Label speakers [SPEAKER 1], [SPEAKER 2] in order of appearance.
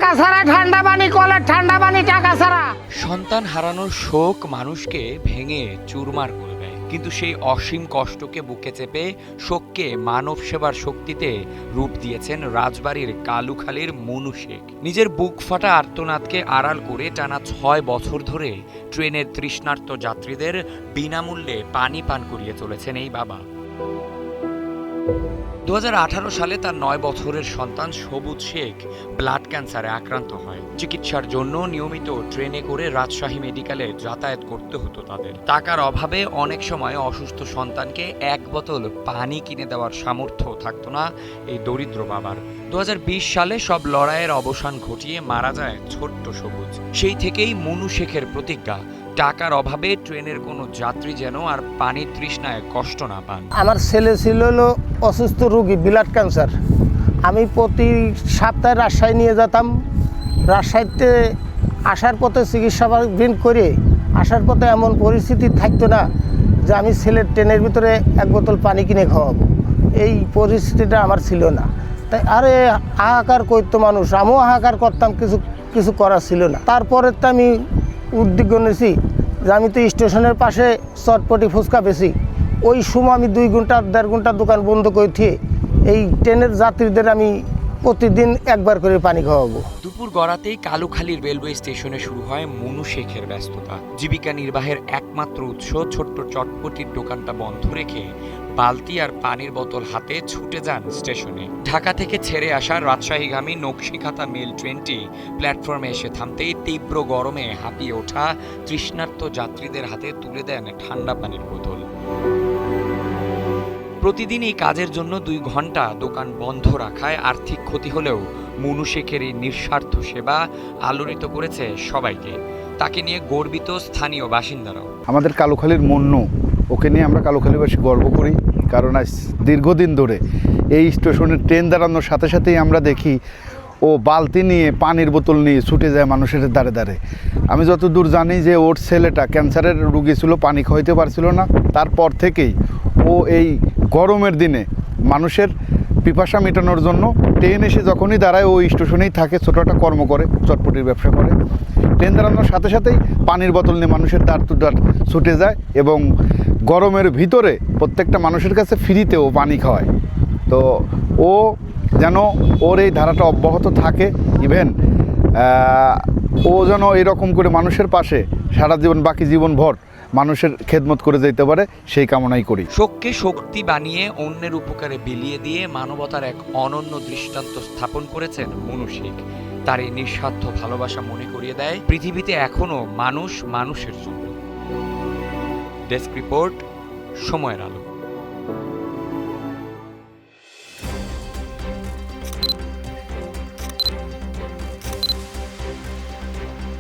[SPEAKER 1] টাকা ছাড়া ঠান্ডা পানি, কলের ঠান্ডা পানি টাকা ছাড়া।
[SPEAKER 2] সন্তান হারানোর শোক মানুষকে ভেঙে চুরমার করে দেয়, কিন্তু সেই অসীম কষ্টকে বুকে চেপে শোককে মানব সেবার শক্তিতে রূপ দিয়েছেন রাজবাড়ির কালুখালীর মনু শেখ। নিজের বুক ফাটা আর্তনাদকে আড়াল করে টানা ৬ বছর ধরে ট্রেনের তৃষ্ণার্ত যাত্রীদের বিনামূল্যে পানি পান করিয়ে চলেছেন এই বাবা। ২০১৮ সালে তার ৯ বছরের সন্তান সবুজ শেখ ব্লাড ক্যান্সারে আক্রান্ত হয়। চিকিৎসার জন্য নিয়মিত ট্রেনে করে রাজশাহী মেডিকেলে যাতায়াত করতে হতো তাদের। টাকার অভাবে অনেক সময় অসুস্থ সন্তানকে ১ বোতল পানি কিনে দেওয়ার সামর্থ্য থাকতো না এই দরিদ্র বাবার। ২০২০ সালে সব লড়াইয়ের অবসান ঘটিয়ে মারা যায় ছোট্ট সবুজ। সেই থেকেই মনু শেখের প্রতিজ্ঞা, টাকার অভাবে ট্রেনের কোনো যাত্রী যেন আর পানির তৃষ্ণায় কষ্ট না পান।
[SPEAKER 1] আমার ছেলে ছিল হলো অসুস্থ রোগী, ব্লাড ক্যান্সার। আমি প্রতি সপ্তাহে রাজশাহী নিয়ে যেতাম। রাজশাহীতে আসার পথে চিকিৎসাধীন করে আসার পথে এমন পরিস্থিতি থাকতো না যে আমি ছেলের ট্রেনের ভিতরে ১ বোতল পানি কিনে খাওয়াবো, এই পরিস্থিতিটা আমার ছিল না। তাই আরে হাহাকার করতো মানুষ, আমিও হাহাকার করতাম, কিছু করার ছিল না। তারপরে তো আমি উদ্যোগ নিয়েছি যে আমি তো স্টেশনের পাশে চটপটি ফুচকা বেশি। ওই সময় আমি ২ ঘন্টা ১.৫ ঘন্টা দোকান বন্ধ করে দিয়ে এই ট্রেনের যাত্রীদের আমি প্রতিদিন একবার করে পানি খাওয়াবো।
[SPEAKER 2] দুপুর গড়াতেই কালুখালীর রেলওয়ে স্টেশনে শুরু হয় মনু শেখের ব্যস্ততা। জীবিকা নির্বাহের একমাত্র উৎস ছোট্ট চটপটির দোকানটা বন্ধ রেখে বালতি আর পানির বোতল হাতে ছুটে যান স্টেশনে। ঢাকা থেকে ছেড়ে আসা রাজশাহীগামী নকশিকাঁথা মেল ট্রেনটি প্ল্যাটফর্মে এসে থামতেই তীব্র গরমে হাঁপিয়ে ওঠা তৃষ্ণার্ত যাত্রীদের হাতে তুলে দেন ঠান্ডা পানির বোতল। প্রতিদিন এই কাজের জন্য ২ ঘন্টা দোকান বন্ধ রাখায় আর্থিক ক্ষতি হলেও মনু শেখের এই নিঃস্বার্থ সেবা আলোড়িত করেছে সবাইকে। তাকে নিয়ে গর্বিত স্থানীয় বাসিন্দারাও।
[SPEAKER 3] আমাদের কালুখালীর মন্নু, ওকে নিয়ে আমরা কালুখালীবাসী গর্ব করি, কারণ আজ দীর্ঘদিন ধরে এই স্টেশনে ট্রেন দাঁড়ানোর সাথে সাথেই আমরা দেখি ও বালতি নিয়ে পানির বোতল নিয়ে ছুটে যায় মানুষের দ্বারে দ্বারে। আমি যতদূর জানি যে ওর ছেলেটা ক্যান্সারের রুগী ছিল, পানি খাওয়াইতে পারছিল না, তারপর থেকেই ও এই গরমের দিনে মানুষের পিপাসা মেটানোর জন্য ট্রেন এসে যখনই দাঁড়ায় ওই স্টেশনেই থাকে, ছোটো একটা কর্ম করে, চটপটির ব্যবসা করে। ট্রেন দাঁড়ানোর সাথে সাথেই পানির বোতল নিয়ে মানুষের দ্বার টু দ্বার ছুটে যায় এবং গরমের ভিতরে প্রত্যেকটা মানুষের কাছে ফ্রিতে ও পানি খাওয়ায়। তো ও যেন ওর এই ধারাটা অব্যাহত থাকে, ইভেন ও যেন এরকম করে মানুষের পাশে সারা জীবন, বাকি জীবনভর মানুষের খেদমত করে যেতে পারে, সেই কামনাই করি।
[SPEAKER 2] শোককে শক্তি বানিয়ে অন্যের উপকারে বিলিয়ে দিয়ে মানবতার এক অনন্য দৃষ্টান্ত স্থাপন করেছেন মনু শেখ। তার এই নিঃস্বার্থ ভালোবাসা মনে করিয়ে দেয় পৃথিবীতে এখনো মানুষ মানুষের জন্য। ডেস্ক রিপোর্ট, সময়ের আলো।